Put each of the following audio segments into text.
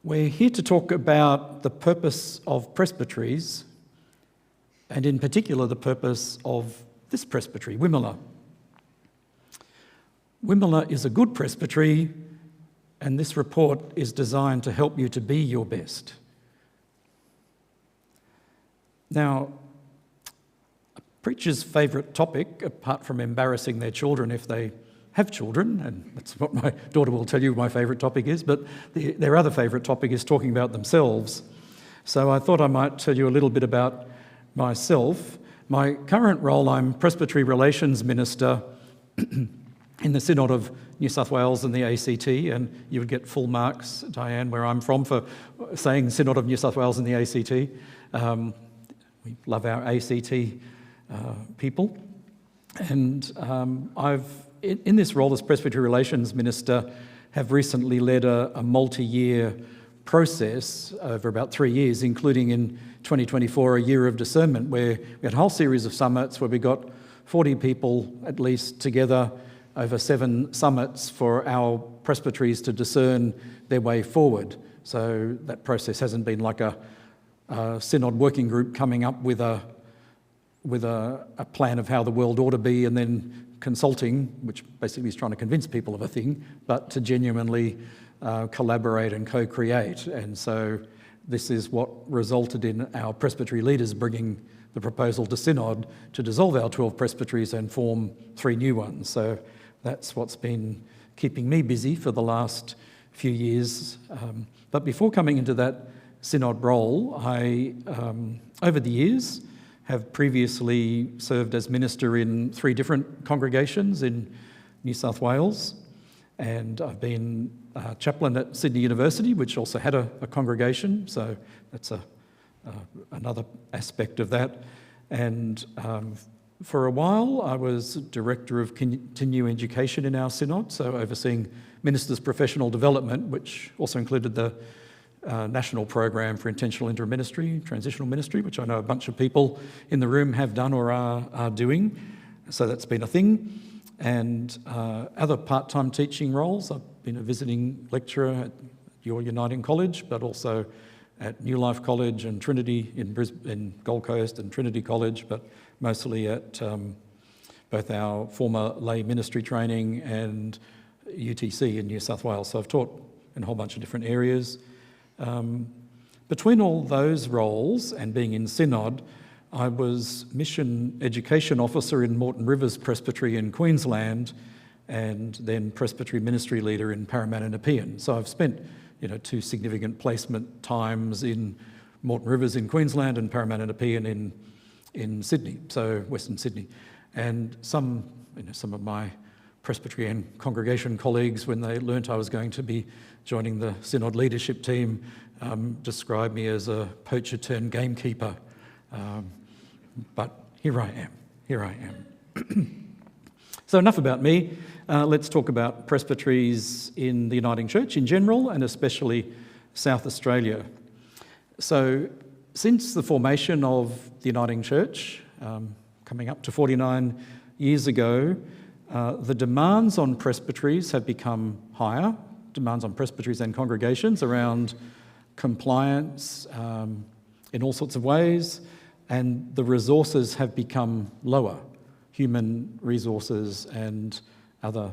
We're here to talk about the purpose of presbyteries, and in particular the purpose of this presbytery, Wimmera. Wimmera is a good presbytery, and this report is designed to help you to be your best. Now, a preacher's favourite topic, apart from embarrassing their children if they have children, and that's what my daughter will tell you my favourite topic is, but their other favourite topic is talking about themselves. So I thought I might tell you a little bit about myself. My current role, I'm Presbytery Relations Minister in the Synod of New South Wales and the ACT, and you would get full marks, Diane, where I'm from, for saying Synod of New South Wales and the ACT. We love our ACT people. And in this role as Presbytery Relations Minister, have recently led a multi-year process over about 3 years, including in 2024, a year of discernment, where we had a whole series of summits where we got 40 people at least together over 7 summits for our presbyteries to discern their way forward. So that process hasn't been like a synod working group coming up with a plan of how the world ought to be and then consulting, which basically is trying to convince people of a thing, but to genuinely collaborate and co-create. And so this is what resulted in our presbytery leaders bringing the proposal to Synod to dissolve our 12 presbyteries and form 3 new ones. So that's what's been keeping me busy for the last few years. But before coming into that Synod role, I, over the years, have previously served as minister in 3 different congregations in New South Wales, and I've been chaplain at Sydney University, which also had a congregation, so that's another aspect of that. And for a while I was Director of Continuing Education in our Synod, so overseeing ministers' professional development, which also included the National Program for Intentional Interministry, Transitional Ministry, which I know a bunch of people in the room have done or are doing. So that's been a thing. And other part-time teaching roles. I've been a visiting lecturer at your Uniting College, but also at New Life College and Trinity in Brisbane, in Gold Coast, and Trinity College, but mostly at both our former lay ministry training and UTC in New South Wales. So I've taught in a whole bunch of different areas. Between all those roles and being in Synod, I was Mission Education Officer in Moreton Rivers Presbytery in Queensland, and then Presbytery Ministry Leader in Parramatta and Nepean. So I've spent 2 significant placement times in Moreton Rivers in Queensland and Parramatta and Nepean in Sydney, so Western Sydney. And some of my presbytery and congregation colleagues, when they learnt I was going to be joining the Synod leadership team, described me as a poacher turned gamekeeper. But here I am. So enough about me. Let's talk about presbyteries in the Uniting Church in general, and especially South Australia. So since the formation of the Uniting Church, coming up to 49 years ago, the demands on presbyteries have become higher, demands on presbyteries and congregations around compliance in all sorts of ways, and the resources have become lower, human resources and other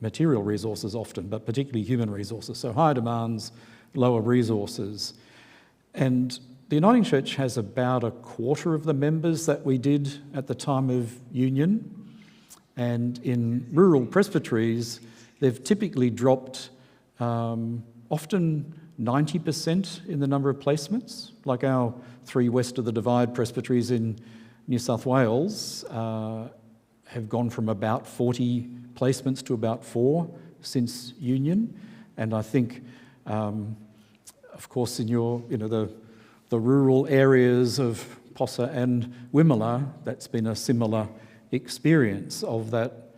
material resources often, but particularly human resources. So higher demands, lower resources. And the Uniting Church has about a quarter of the members that we did at the time of union. And in rural presbyteries, they've typically dropped often 90% in the number of placements, like our 3 west of the Divide presbyteries in New South Wales have gone from about 40 placements to about 4 since union. And I think, of course, in the rural areas of Possa and Wimmera, that's been a similar experience of that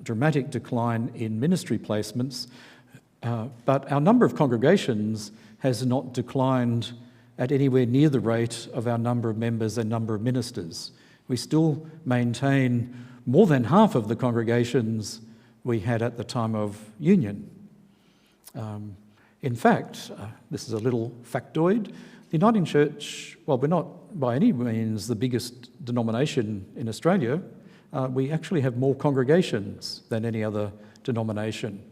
dramatic decline in ministry placements. But our number of congregations has not declined at anywhere near the rate of our number of members and number of ministers. We still maintain more than half of the congregations we had at the time of union. In fact, this is a little factoid, the Uniting Church, well, we're not by any means the biggest denomination in Australia. We actually have more congregations than any other denomination.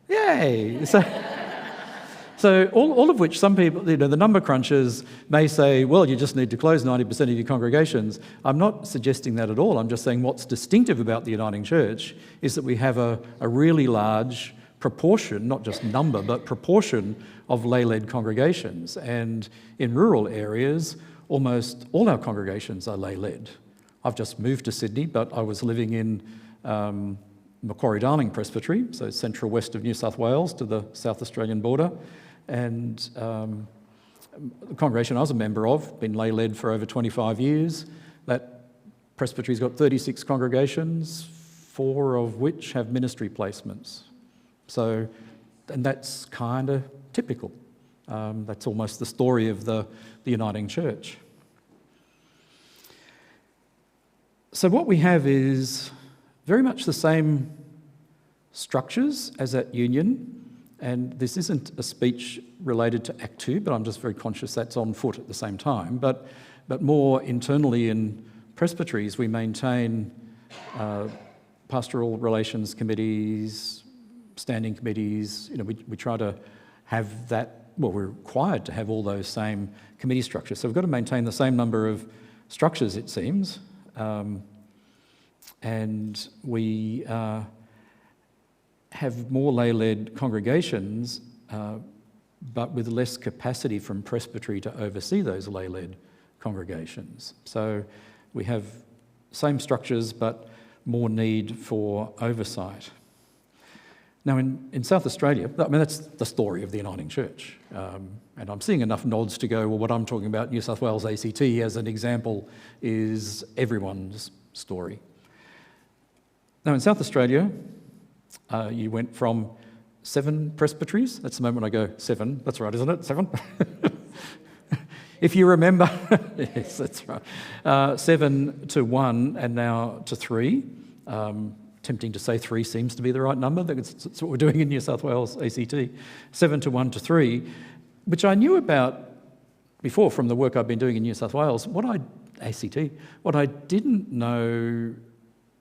Yay! So all of which some people, the number crunchers may say, well, you just need to close 90% of your congregations. I'm not suggesting that at all. I'm just saying what's distinctive about the Uniting Church is that we have a really large proportion, not just number, but proportion of lay-led congregations. And in rural areas, almost all our congregations are lay-led. I've just moved to Sydney, but I was living in Macquarie-Darling Presbytery, so central west of New South Wales to the South Australian border. And the congregation I was a member of, been lay-led for over 25 years. That presbytery's got 36 congregations, 4 of which have ministry placements. So, and that's kind of typical. That's almost the story of the Uniting Church. So what we have is very much the same structures as at Union, and this isn't a speech related to Act 2, but I'm just very conscious that's on foot at the same time. But more internally in presbyteries, we maintain pastoral relations committees, standing committees. We try to have that, well, we're required to have all those same committee structures. So we've got to maintain the same number of structures, it seems. And we have more lay-led congregations, but with less capacity from presbytery to oversee those lay-led congregations. So we have same structures, but more need for oversight. Now, in South Australia, I mean, that's the story of the Uniting Church. And I'm seeing enough nods to go, well, what I'm talking about, New South Wales ACT as an example, is everyone's story. Now, in South Australia, you went from 7 presbyteries. That's the moment I go, 7. That's right, isn't it? 7? If you remember, yes, that's right. 7 to 1 and now to 3. Tempting to say 3 seems to be the right number. That's what we're doing in New South Wales ACT. 7 to 1 to 3, which I knew about before from the work I've been doing in New South Wales. What I didn't know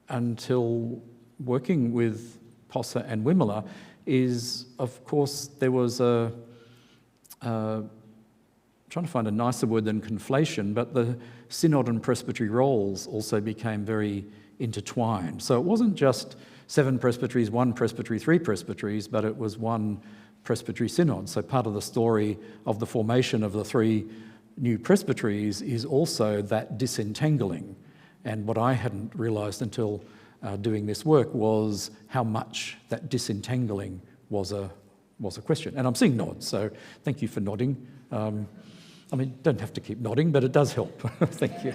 until working with POSA and Wimmera is, of course, there was trying to find a nicer word than conflation, but the synod and presbytery roles also became very intertwined. So it wasn't just 7 presbyteries, 1 presbytery, 3 presbyteries, but it was 1 presbytery synod. So part of the story of the formation of the 3 new presbyteries is also that disentangling. And what I hadn't realised until doing this work was how much that disentangling was a question. And I'm seeing nods, so thank you for nodding. I mean, don't have to keep nodding, but it does help. Thank you.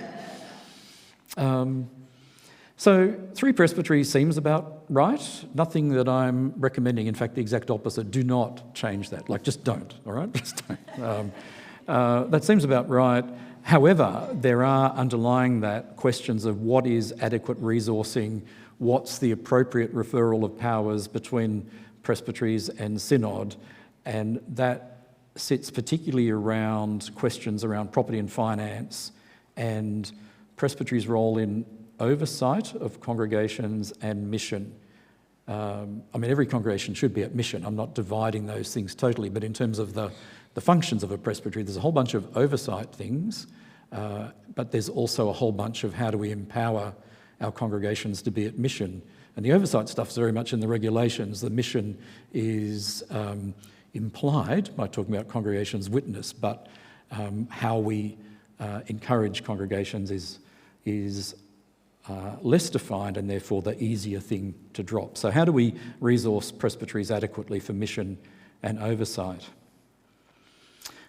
So 3 presbyteries seems about right. Nothing that I'm recommending. In fact, the exact opposite. Do not change that. Like, just don't, all right? Just don't. That seems about right. However, there are underlying that questions of what is adequate resourcing, what's the appropriate referral of powers between presbyteries and synod, and that sits particularly around questions around property and finance and presbytery's role in oversight of congregations and mission. I mean, every congregation should be at mission. I'm not dividing those things totally, but in terms of the functions of a presbytery, there's a whole bunch of oversight things, but there's also a whole bunch of how do we empower our congregations to be at mission. And the oversight stuff's very much in the regulations. The mission is implied by talking about congregations' witness, but how we encourage congregations is less defined and therefore the easier thing to drop. So how do we resource presbyteries adequately for mission and oversight?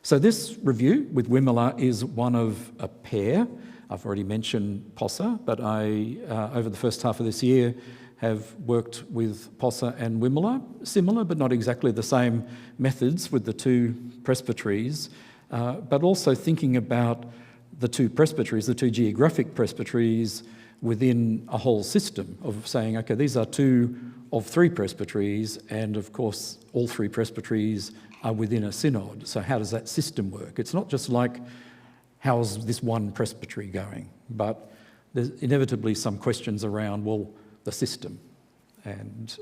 So this review with Wimmera is one of a pair. I've already mentioned POSA, but I, over the first half of this year, have worked with POSA and Wimmera, similar but not exactly the same methods with the 2 presbyteries, but also thinking about the 2 presbyteries, the 2 geographic presbyteries within a whole system of saying, okay, these are 2 of 3 presbyteries, and of course all 3 presbyteries are within a synod. So how does that system work? It's not just like, how's this one presbytery going? But there's inevitably some questions around, well, the system. And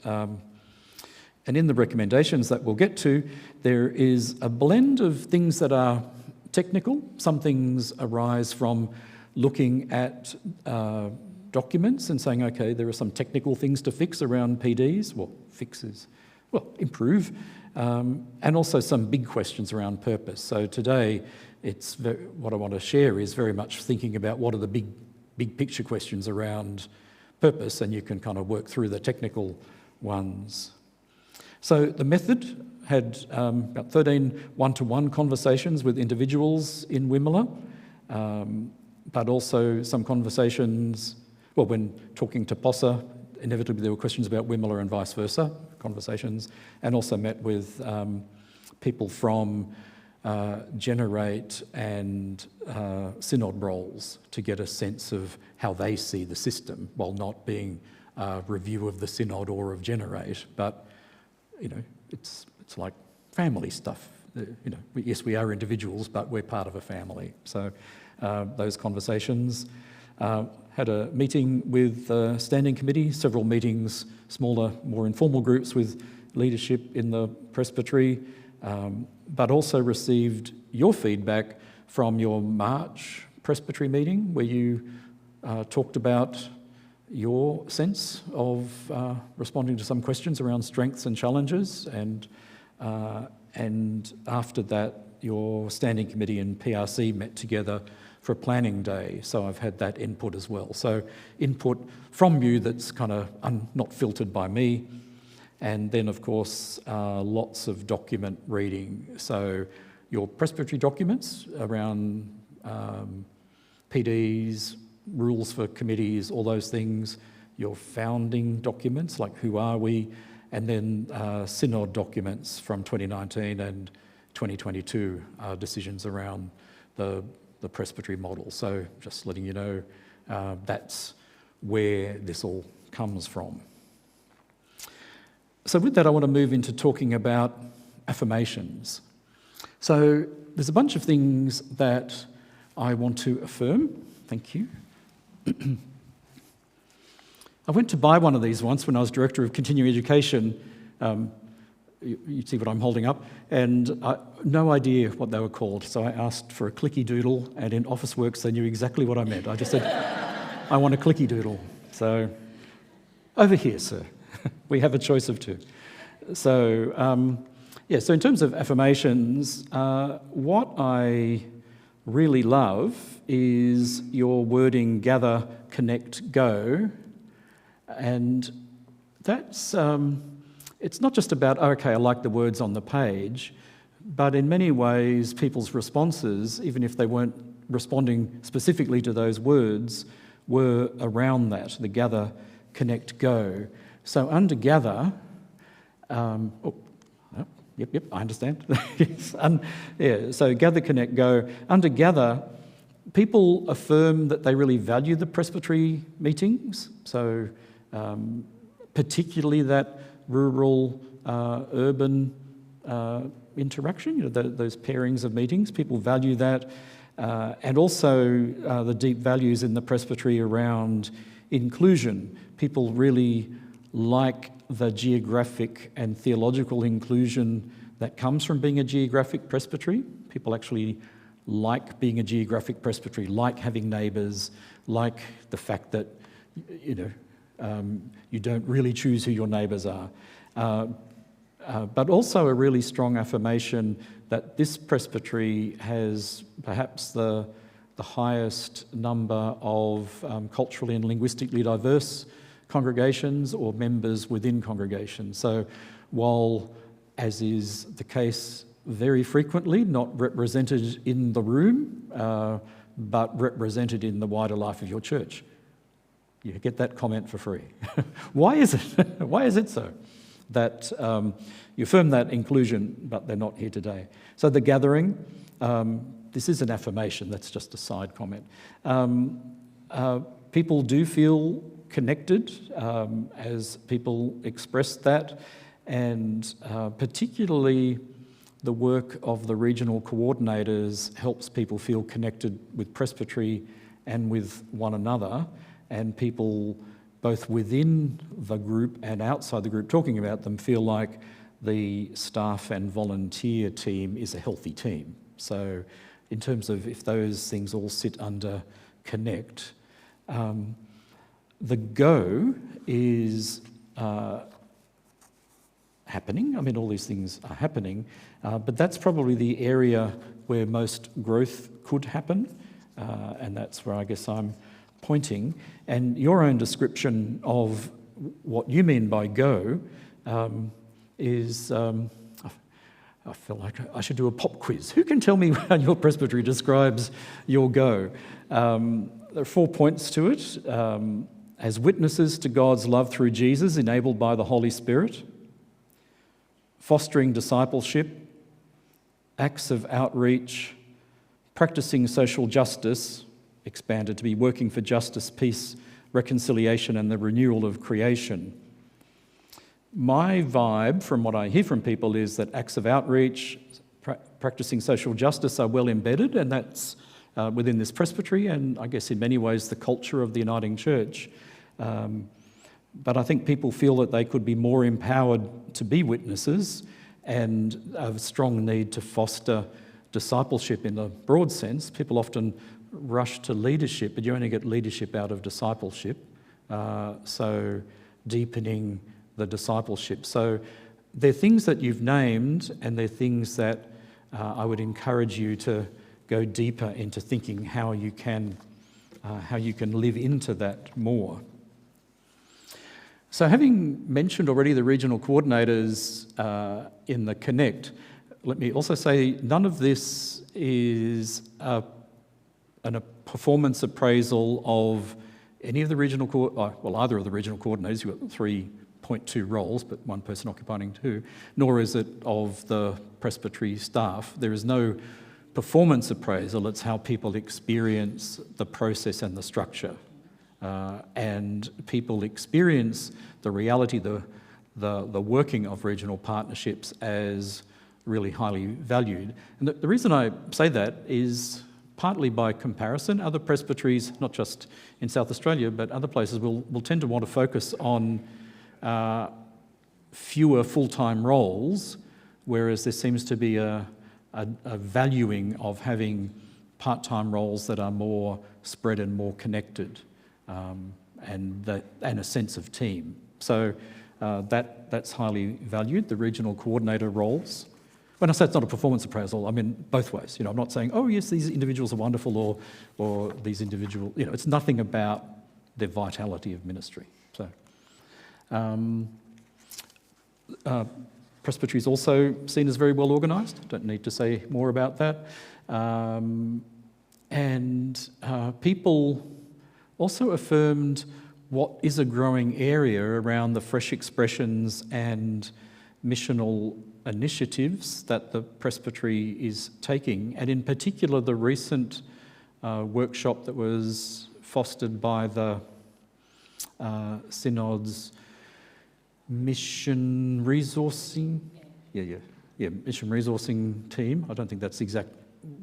in the recommendations that we'll get to, there is a blend of things that are technical. Some things arise from looking at documents and saying, okay, there are some technical things to fix around PDs, improve, and also some big questions around purpose. So today, what I want to share is very much thinking about what are the big picture questions around purpose, and you can kind of work through the technical ones. So the method had about 13 one-to-one conversations with individuals in Wimmera, but also some conversations, when talking to POSA, inevitably there were questions about Wimmera and vice versa, conversations, and also met with people from Generate and Synod roles to get a sense of how they see the system, while not being a review of the Synod or of Generate. But, it's like family stuff. Yes, we are individuals, but we're part of a family. So those conversations. Had a meeting with the standing committee, several meetings, smaller, more informal groups with leadership in the presbytery, but also received your feedback from your March presbytery meeting, where you talked about your sense of responding to some questions around strengths and challenges, and after that, your standing committee and PRC met together for a planning day, so I've had that input as well. So input from you that's kind of not filtered by me, and then of course lots of document reading. So your presbytery documents around PDs, rules for committees, all those things, your founding documents like who are we, and then synod documents from 2019 and 2022 decisions around the presbytery model. So just letting you know, that's where this all comes from. So with that, I want to move into talking about affirmations. So there's a bunch of things that I want to affirm. Thank you. I went to buy one of these once when I was Director of Continuing Education. You see what I'm holding up, and no idea what they were called. So I asked for a clicky doodle, and in Officeworks they knew exactly what I meant. I just said, I want a clicky doodle. So over here, sir. We have a choice of two. So so in terms of affirmations, what I really love is your wording, gather, connect, go. And that's, it's not just about, okay, I like the words on the page, but in many ways people's responses, even if they weren't responding specifically to those words, were around that, the gather, connect, go. So under gather, yep, I understand. Yes, so gather, connect, go. Under gather, people affirm that they really value the presbytery meetings, so particularly that rural, urban interaction, those pairings of meetings, people value that, and also the deep values in the presbytery around inclusion. People really like the geographic and theological inclusion that comes from being a geographic presbytery. People actually like being a geographic presbytery, like having neighbours, like the fact that, you don't really choose who your neighbours are. But also a really strong affirmation that this presbytery has perhaps the highest number of culturally and linguistically diverse congregations or members within congregations. So while, as is the case very frequently, not represented in the room, but represented in the wider life of your church. You get that comment for free. Why is it? Why is it so that you affirm that inclusion, but they're not here today? So the gathering, this is an affirmation, that's just a side comment. People do feel connected as people express that, and particularly the work of the regional coordinators helps people feel connected with presbytery and with one another, and people both within the group and outside the group talking about them feel like the staff and volunteer team is a healthy team. So in terms of if those things all sit under Connect, the Go is happening. I mean, all these things are happening, but that's probably the area where most growth could happen, and that's where I guess I'm pointing. And your own description of what you mean by Go is, I feel like I should do a pop quiz. Who can tell me how your presbytery describes your Go? There are 4 points to it. As witnesses to God's love through Jesus, enabled by the Holy Spirit, fostering discipleship, acts of outreach, practicing social justice, expanded to be working for justice, peace, reconciliation, and the renewal of creation. My vibe from what I hear from people is that acts of outreach, practicing social justice are well embedded, and that's within this presbytery and I guess in many ways the culture of the Uniting Church. But I think people feel that they could be more empowered to be witnesses and have a strong need to foster discipleship in the broad sense. People often rush to leadership, but you only get leadership out of discipleship. So deepening the discipleship. So they're things that you've named, and they're things that I would encourage you to go deeper into thinking how you can live into that more. So having mentioned already the regional coordinators in the Connect, let me also say none of this is a performance appraisal of any of the regional, either of the regional coordinators. You've got 3.2 roles, but one person occupying 2, nor is it of the presbytery staff. There is no performance appraisal, it's how people experience the process and the structure. And people experience the reality, the working of regional partnerships as really highly valued. And the reason I say that is partly by comparison. Other presbyteries, not just in South Australia, but other places will tend to want to focus on fewer full-time roles, whereas there seems to be a valuing of having part-time roles that are more spread and more connected, and a sense of team. So that's highly valued, the regional coordinator roles. When I say it's not a performance appraisal, I mean both ways. I'm not saying, oh yes, these individuals are wonderful, or these individuals, it's nothing about their vitality of ministry. So presbytery is also seen as very well organised. Don't need to say more about that. And people also affirmed what is a growing area around the fresh expressions and missional initiatives that the presbytery is taking, and in particular the recent workshop that was fostered by the Synod's mission resourcing, mission resourcing team. I don't think that's the exact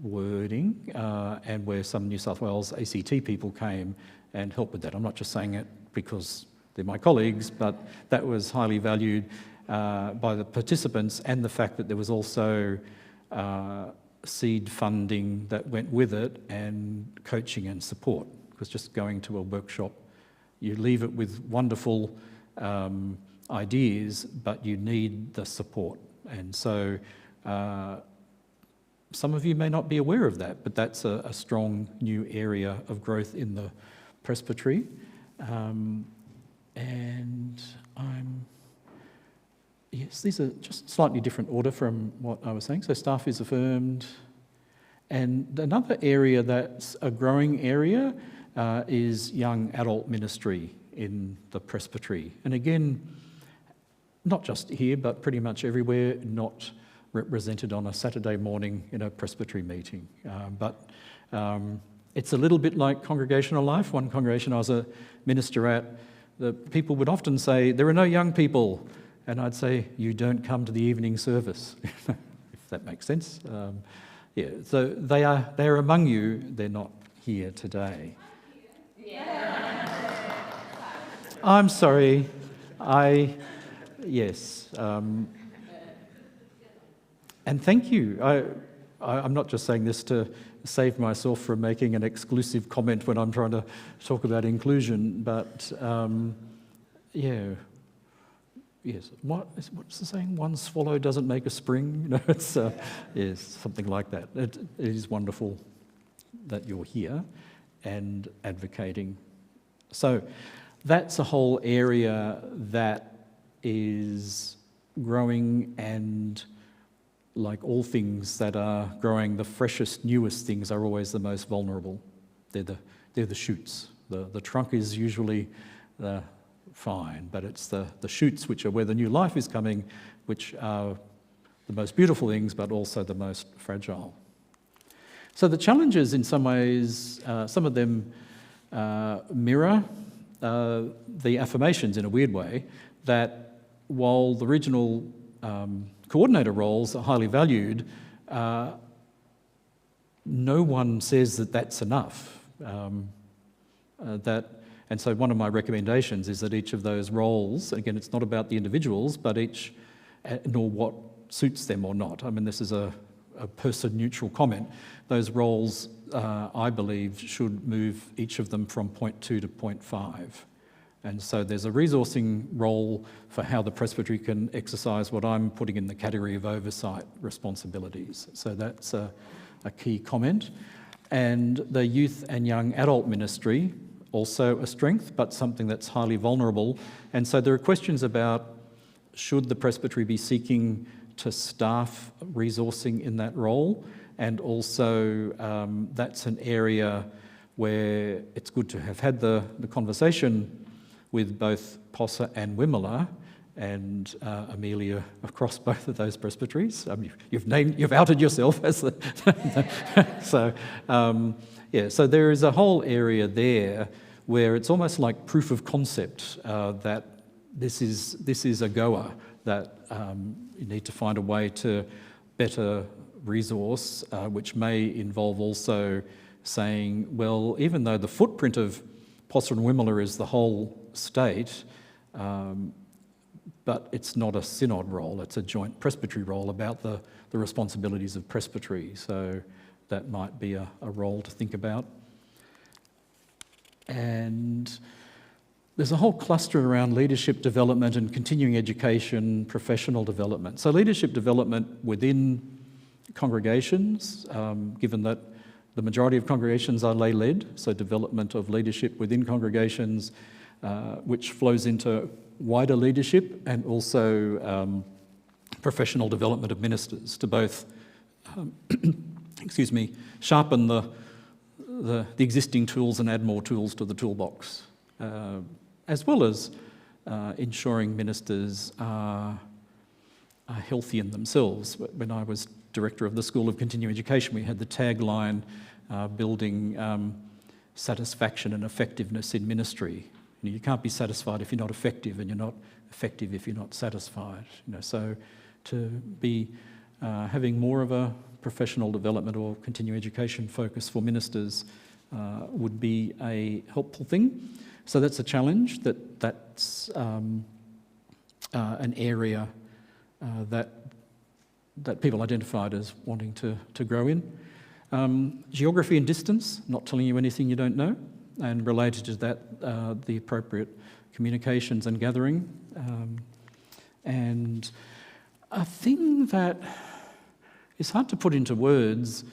wording, and where some New South Wales ACT people came and helped with that. I'm not just saying it because they're my colleagues, but that was highly valued by the participants, and the fact that there was also seed funding that went with it, and coaching and support. Because just going to a workshop, you leave it with wonderful ideas, but you need the support. And so some of you may not be aware of that, but that's a strong new area of growth in the presbytery. Yes, these are just slightly different order from what I was saying. So staff is affirmed. And another area that's a growing area is young adult ministry in the presbytery. And again, not just here, but pretty much everywhere, not represented on a Saturday morning in a presbytery meeting. But it's a little bit like congregational life. One congregation I was a minister at, the people would often say, there are no young people. And I'd say, you don't come to the evening service. that makes sense. Yeah, so they're among you, they're not here today. I'm sorry, yes. And thank you. I'm not just saying this to save myself from making an exclusive comment when I'm trying to talk about inclusion, but yeah. Yes. What's the saying? One swallow doesn't make a spring. You know, it's yes, something like that. It is wonderful that you're here and advocating. So that's a whole area that is growing, and like all things that are growing, the freshest, newest things are always the most vulnerable. They're the shoots. The trunk is usually fine, but it's the shoots, which are where the new life is coming, which are the most beautiful things, but also the most fragile. So the challenges, in some ways, some of them mirror the affirmations in a weird way, that while the regional coordinator roles are highly valued, no one says that that's enough. And so one of my recommendations is that each of those roles, again, it's not about the individuals, but each, nor what suits them or not. I mean, this is a person-neutral comment. Those roles, I believe, should move each of them from point 2 to point 5. And so there's a resourcing role for how the presbytery can exercise what I'm putting in the category of oversight responsibilities. So that's a key comment. And the youth and young adult ministry, also a strength, but something that's highly vulnerable. And so there are questions about, should the presbytery be seeking to staff resourcing in that role? And also that's an area where it's good to have had the conversation with both POSA and Wimmera, and Amelia across both of those presbyteries. You've outed yourself as the so yeah. So there is a whole area there where it's almost like proof of concept that this is a goer, that you need to find a way to better resource, which may involve also saying, well, even though the footprint of POSA and Wimmera is the whole state, but it's not a synod role, it's a joint presbytery role about the responsibilities of presbytery. So that might be a role to think about. And there's a whole cluster around leadership development and continuing education, professional development. So leadership development within congregations, given that the majority of congregations are lay-led, so development of leadership within congregations, which flows into wider leadership, and also professional development of ministers to both, sharpen the existing tools and add more tools to the toolbox, as well as ensuring ministers are healthy in themselves. When I was director of the School of Continuing Education, we had the tagline, building satisfaction and effectiveness in ministry. You can't be satisfied if you're not effective, and you're not effective if you're not satisfied. So to be having more of a professional development or continuing education focus for ministers would be a helpful thing. So that's a challenge. That's an area that people identified as wanting to grow in. Geography and distance, not telling you anything you don't know, and related to that, the appropriate communications and gathering. And a thing that is hard to put into words,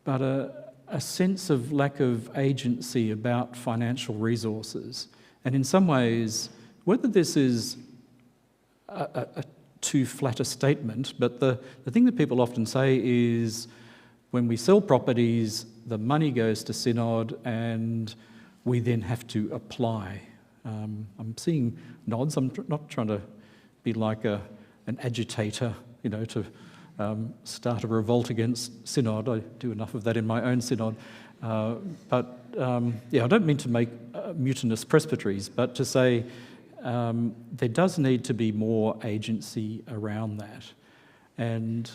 but a sense of lack of agency about financial resources. And in some ways, whether this is a too flat a statement, but the thing that people often say is, when we sell properties, the money goes to synod and we then have to apply. I'm seeing nods. I'm not trying to be like an agitator, to start a revolt against synod. I do enough of that in my own synod. But I don't mean to make mutinous presbyteries, but to say there does need to be more agency around that. And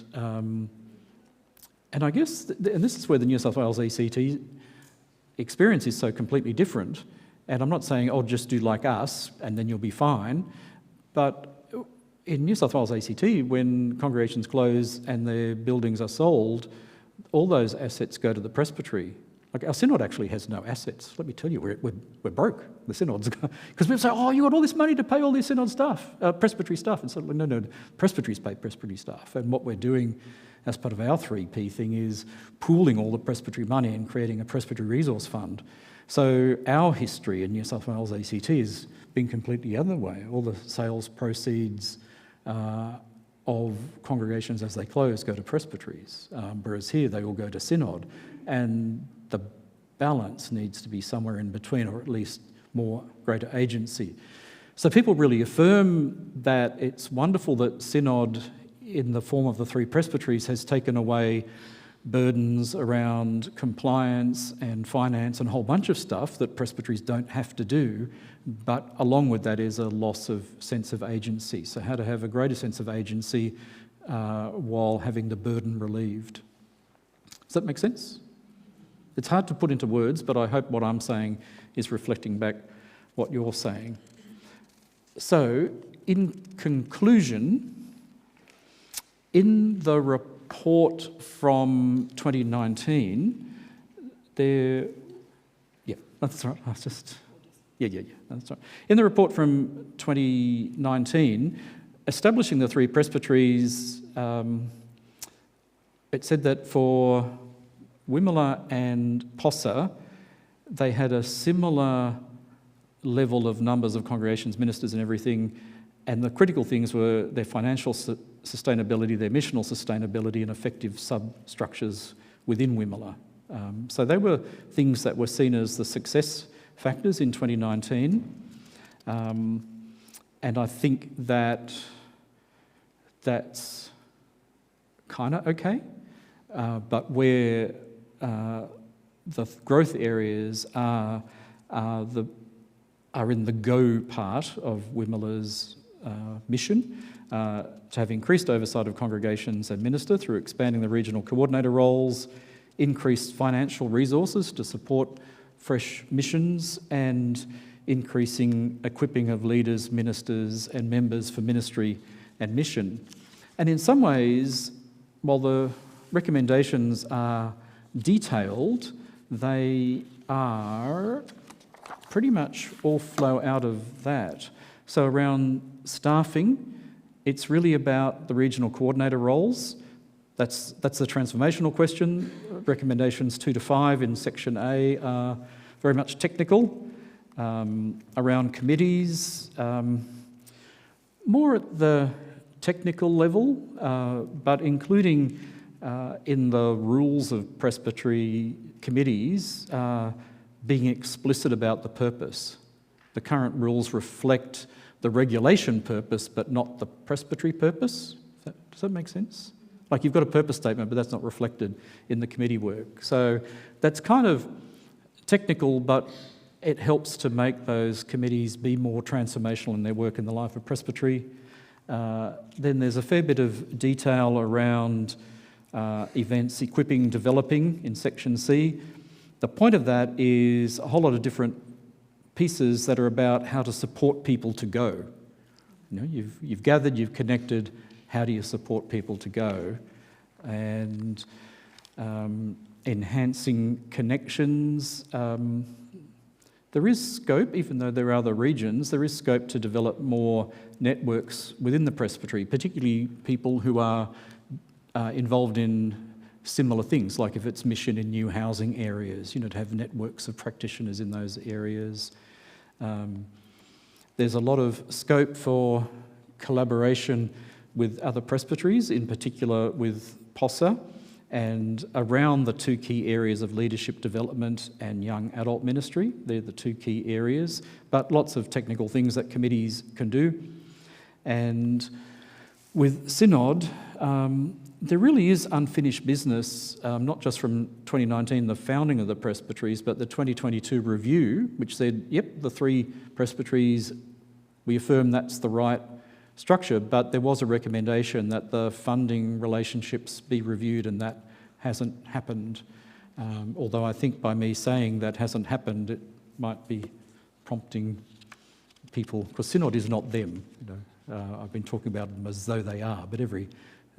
And I guess, and this is where the New South Wales ACT experience is so completely different. And I'm not saying, oh, just do like us and then you'll be fine. But in New South Wales ACT, when congregations close and their buildings are sold, all those assets go to the presbytery. Like our synod actually has no assets. Let me tell you, we're broke, the synods. Because people say, oh, you got all this money to pay all this synod stuff, presbytery stuff. And so, no, presbyteries pay presbytery stuff. And what we're doing as part of our 3P thing is pooling all the presbytery money and creating a presbytery resource fund. So our history in New South Wales ACT has been completely the other way. All the sales proceeds of congregations as they close go to presbyteries, whereas here they all go to synod. And the balance needs to be somewhere in between, or at least more greater agency. So people really affirm that it's wonderful that synod, in the form of the 3 presbyteries, has taken away burdens around compliance and finance and a whole bunch of stuff that presbyteries don't have to do, but along with that is a loss of sense of agency. So how to have a greater sense of agency while having the burden relieved. Does that make sense? It's hard to put into words, but I hope what I'm saying is reflecting back what you're saying. So, in conclusion, in the report from 2019, that's right. That's right. In the report from 2019, establishing the 3 presbyteries, it said that for Wimmera and Possa, they had a similar level of numbers of congregations, ministers and everything, and the critical things were their financial sustainability, their missional sustainability, and effective substructures within Wimmera. So they were things that were seen as the success factors in 2019. And I think that that's kind of okay. But where the growth areas are in the go part of Wimmera's mission, to have increased oversight of congregations and minister through expanding the regional coordinator roles, increased financial resources to support fresh missions, and increasing equipping of leaders, ministers and members for ministry and mission. And in some ways, while the recommendations are detailed, they are pretty much all flow out of that. So around staffing, it's really about the regional coordinator roles. That's the transformational question. Recommendations 2 to 5 in section A are very much technical. Around committees, more at the technical level, but including in the rules of presbytery committees, being explicit about the purpose. The current rules reflect the regulation purpose, but not the presbytery purpose. Does that make sense? Like you've got a purpose statement, but that's not reflected in the committee work. So that's kind of technical, but it helps to make those committees be more transformational in their work in the life of presbytery. Then there's a fair bit of detail around events, equipping, developing in section C. The point of that is a whole lot of different pieces that are about how to support people to go. You know, you've gathered, you've connected, how do you support people to go? And enhancing connections. There is scope, even though there are other regions, there is scope to develop more networks within the presbytery, particularly people who are involved in similar things, like if it's mission in new housing areas, you know, to have networks of practitioners in those areas. There's a lot of scope for collaboration with other presbyteries, in particular with Possa, and around the 2 key areas of leadership development and young adult ministry. They're the 2 key areas, but lots of technical things that committees can do. And with Synod, there really is unfinished business, not just from 2019, the founding of the presbyteries, but the 2022 review, which said, yep, the 3 presbyteries, we affirm that's the right structure, but there was a recommendation that the funding relationships be reviewed, and that hasn't happened. Although I think by me saying that hasn't happened, it might be prompting people, because Synod is not them. I've been talking about them as though they are, but every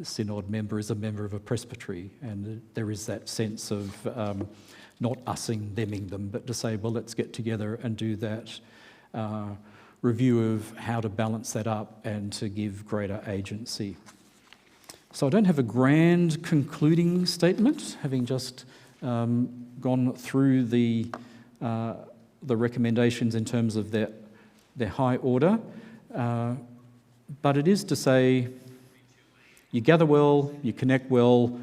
Synod member is a member of a presbytery, and there is that sense of not using, theming them, but to say, well, let's get together and do that review of how to balance that up and to give greater agency. So I don't have a grand concluding statement, having just gone through the recommendations in terms of their high order, but it is to say, you gather well, you connect well,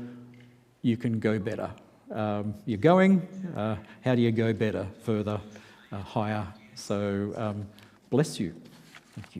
you can go better. You're going, how do you go better, further, higher? So bless you. Thank you.